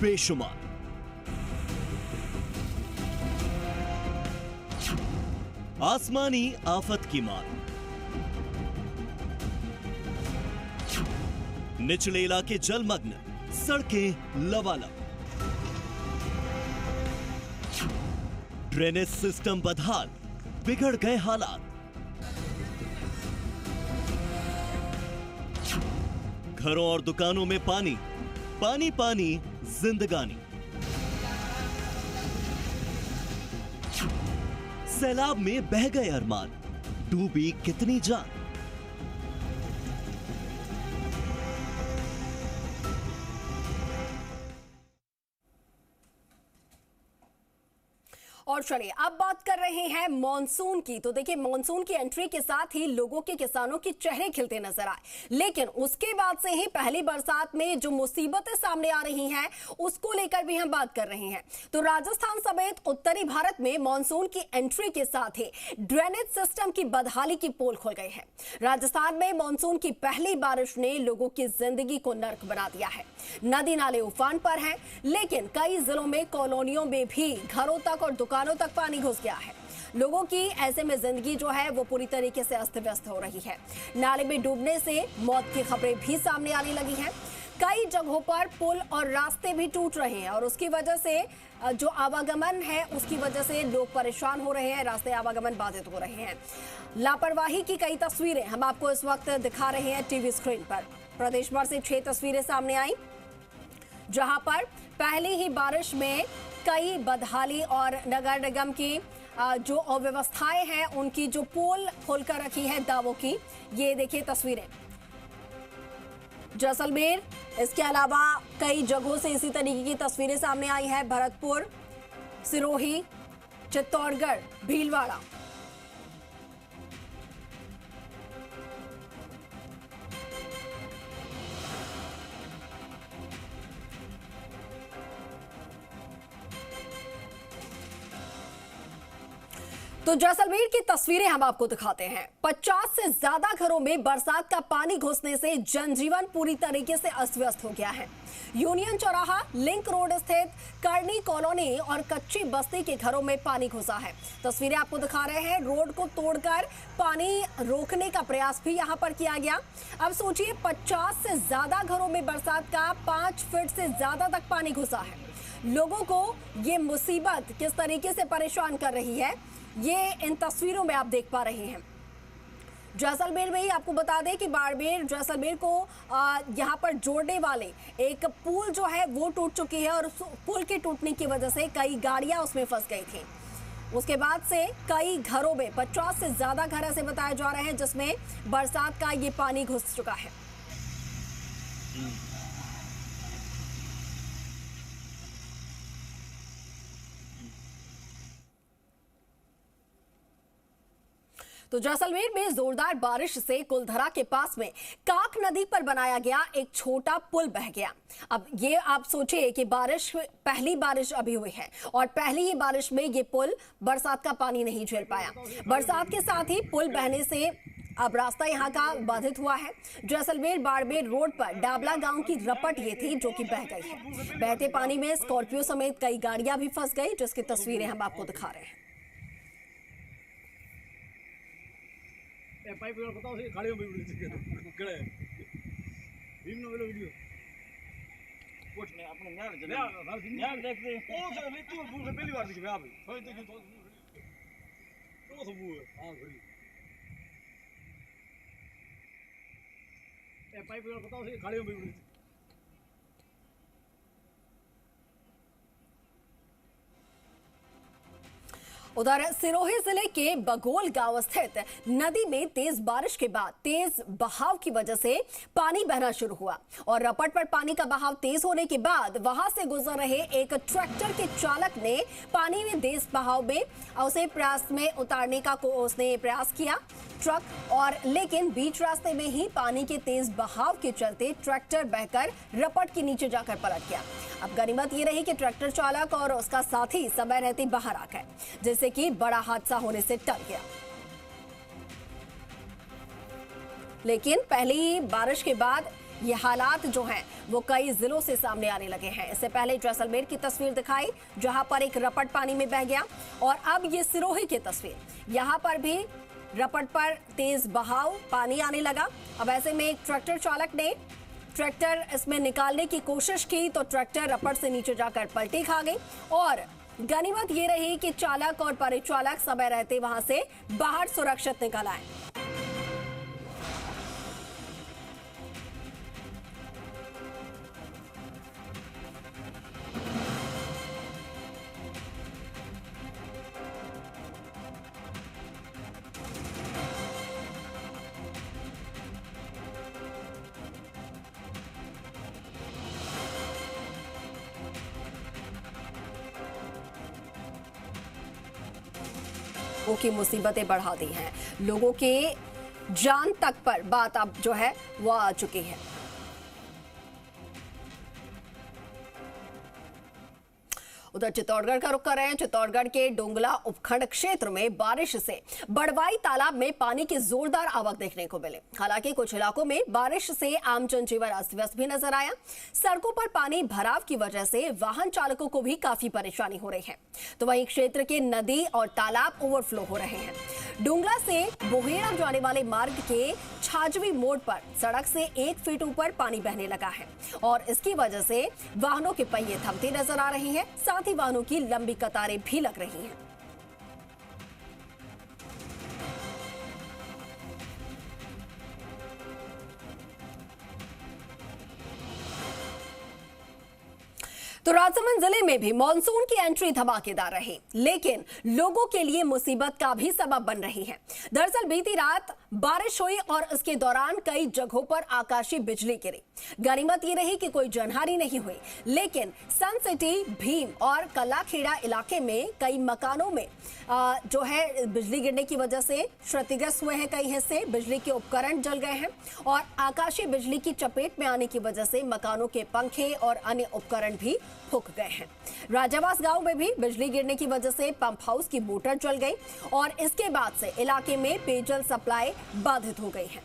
बेशुमार। आसमानी आफत की मार, निचले इलाके जलमग्न, सड़कें लबालब, ड्रेनेज सिस्टम बदहाल, बिगड़ गए हालात, घरों और दुकानों में पानी, पानी पानी जिंदगानी। सैलाब में बह गए अरमान, डूबी कितनी जान। और चलिए अब बात कर रहे हैं मॉनसून की। तो देखिए, मॉनसून की एंट्री के साथ ही लोगों के, किसानों के चेहरे खिलते नजर आए, लेकिन उसके बाद से ही पहली बरसात में जो मुसीबतें सामने आ रही हैं उसको लेकर भी हम बात कर रहे हैं। तो राजस्थान समेत उत्तरी भारत में मॉनसून की एंट्री के साथ ही ड्रेनेज सिस्टम की बदहाली की पोल खुल गई है। राजस्थान में मॉनसून की पहली बारिश ने लोगों की जिंदगी को नर्क बना दिया है। नदी नाले उफान पर हैं, लेकिन कई जिलों में कॉलोनियों में भी घरों तक और दुकानों तक पानी घुस गया है। लोगों की ऐसे में जिंदगी जो है वो पूरी तरीके से अस्त व्यस्त हो रही है। नाले में डूबने से मौत की खबरें भी सामने आने लगी हैं। कई जगहों पर पुल और रास्ते भी टूट रहे हैं और उसकी वजह से जो आवागमन है उसकी वजह से लोग परेशान हो रहे हैं, रास्ते आवागमन बाधित हो रहे हैं। लापरवाही की कई तस्वीरें हम आपको इस वक्त दिखा रहे हैं टीवी स्क्रीन पर। प्रदेश भर से 6 तस्वीरें सामने आई, जहां पर पहली ही बारिश में कई बदहाली और नगर निगम की जो अव्यवस्थाएं हैं उनकी जो पोल खोलकर रखी है दावों की। ये देखिए तस्वीरें जैसलमेर, इसके अलावा कई जगहों से इसी तरीके की तस्वीरें सामने आई है। भरतपुर, सिरोही, चित्तौड़गढ़, भीलवाड़ा। तो जैसलमेर की तस्वीरें हम आपको दिखाते हैं। 50 से ज्यादा घरों में बरसात का पानी घुसने से जनजीवन पूरी तरीके से अस्त व्यस्त हो गया है। यूनियन चौराहा, लिंक रोड स्थित करनी कॉलोनी और कच्ची बस्ती के घरों में पानी घुसा है। तस्वीरें आपको दिखा रहे हैं। रोड को तोड़कर पानी रोकने का प्रयास भी यहां पर किया गया। अब सोचिए, 50 से ज्यादा घरों में बरसात का 5 फीट से ज्यादा तक पानी घुसा है। लोगों को ये मुसीबत किस तरीके से परेशान कर रही है, ये इन तस्वीरों में आप देख पा रहे हैं। जैसलमेर में ही आपको बता दें कि बाड़मेर जैसलमेर को यहां पर जोड़ने वाले एक पुल जो है वो टूट चुकी है और पुल के टूटने की वजह से कई गाड़ियां उसमें फंस गई थी। उसके बाद से कई घरों में 50 से ज्यादा घर ऐसे बताए जा रहे हैं जिसमें बरसात का ये पानी घुस चुका है। तो जैसलमेर में जोरदार बारिश से कुलधरा के पास में काक नदी पर बनाया गया एक छोटा पुल बह गया। अब ये आप सोचिए कि पहली बारिश अभी हुई है और पहली ही बारिश में ये पुल बरसात का पानी नहीं झेल पाया। बरसात के साथ ही पुल बहने से अब रास्ता यहाँ का बाधित हुआ है। जैसलमेर बाड़मेर रोड पर डाबला गांव की रपट ये थी जो कि बह गई है। बहते पानी में स्कॉर्पियो समेत कई गाड़ियां भी फंस गई, जिसकी तस्वीरें हम आपको दिखा रहे हैं। पाइप बताओ से खाली में कड़े भीम ने वाला वीडियो कुछ नहीं अपने न्याय देखते ओ से नीति में फूल पहली बार देखे आप होय देखे तो सब हां घड़ी ए पाइप बताओ से खाली में उधर सिरोही जिले के बगोल गांव स्थित नदी में तेज बारिश के बाद तेज बहाव की वजह से पानी बहना शुरू हुआ और रपट पर पानी का बहाव तेज होने के बाद वहां से गुजर रहे एक ट्रैक्टर के चालक ने पानी में तेज बहाव में उसे प्रयास में उतारने का उसने प्रयास किया ट्रक, और लेकिन बीच रास्ते में ही पानी के तेज बहाव के चलते ट्रैक्टर बहकर रपट के नीचे जाकर पलट गया। अब गनीमत ये रही कि ट्रैक्टर चालक और उसका साथी समय रहते बाहर आ गए, जिससे कि बड़ा हादसा होने से टल गया। लेकिन पहली बारिश के बाद ये हालात जो हैं वो कई जिलों से सामने आने लगे हैं। इससे पहले जैसलमेर की तस्वीर दिखाई जहां पर एक रपट पानी में बह गया, और अब ये सिरोही की तस्वीर, यहां पर भी रपट पर तेज बहाव पानी आने लगा। अब ऐसे में एक ट्रैक्टर चालक ने ट्रैक्टर इसमें निकालने की कोशिश की तो ट्रैक्टर रपट से नीचे जाकर पलटी खा गई, और गनीमत ये रही कि चालक और परिचालक समय रहते वहां से बाहर सुरक्षित निकल आए। की मुसीबतें बढ़ा दी हैं, लोगों के जान तक पर बात अब जो है वो आ चुकी है। उधर चित्तौड़गढ़ का रुख कर रहे हैं। चित्तौड़गढ़ के डोंगला उपखंड क्षेत्र में बारिश से बड़वाई तालाब में पानी की जोरदार आवक देखने को मिली। हालांकि कुछ इलाकों में बारिश से आम जनजीवन अस्त व्यस्त भी नजर आया। सड़कों पर पानी भराव की वजह से वाहन चालकों को भी काफी परेशानी हो रही है, तो वहीं क्षेत्र के नदी और तालाब ओवरफ्लो हो रहे हैं। डोंगला से बोहेड़ा जाने वाले मार्ग के छाजवी मोड़ पर सड़क से 1 फीट ऊपर पानी बहने लगा है, और इसकी वजह से वाहनों के पहिए थमते नजर आ रहे हैं, साथ ही वाहनों की लंबी कतारें भी लग रही हैं। तो राजसमंद जिले में भी मानसून की एंट्री धमाकेदार रही, लेकिन लोगों के लिए मुसीबत का भी सबब बन रही है। दरअसल बीती रात बारिश हुई और इसके दौरान कई जगहों पर आकाशीय बिजली गिरी। गनीमत ये रही कि कोई जनहानि नहीं हुई, लेकिन सन सिटी, भीम और कलाखेड़ा इलाके में कई मकानों में जो है बिजली गिरने की वजह से क्षतिग्रस्त हुए हैं। कई हिस्से बिजली के उपकरण जल गए हैं, और आकाशीय बिजली की चपेट में आने की वजह से मकानों के पंखे और अन्य उपकरण भी फूक गए हैं। राजावास गांव में भी बिजली गिरने की वजह से पंप हाउस की मोटर जल गई, और इसके बाद से इलाके में पेयजल सप्लाई बाधित हो गई है।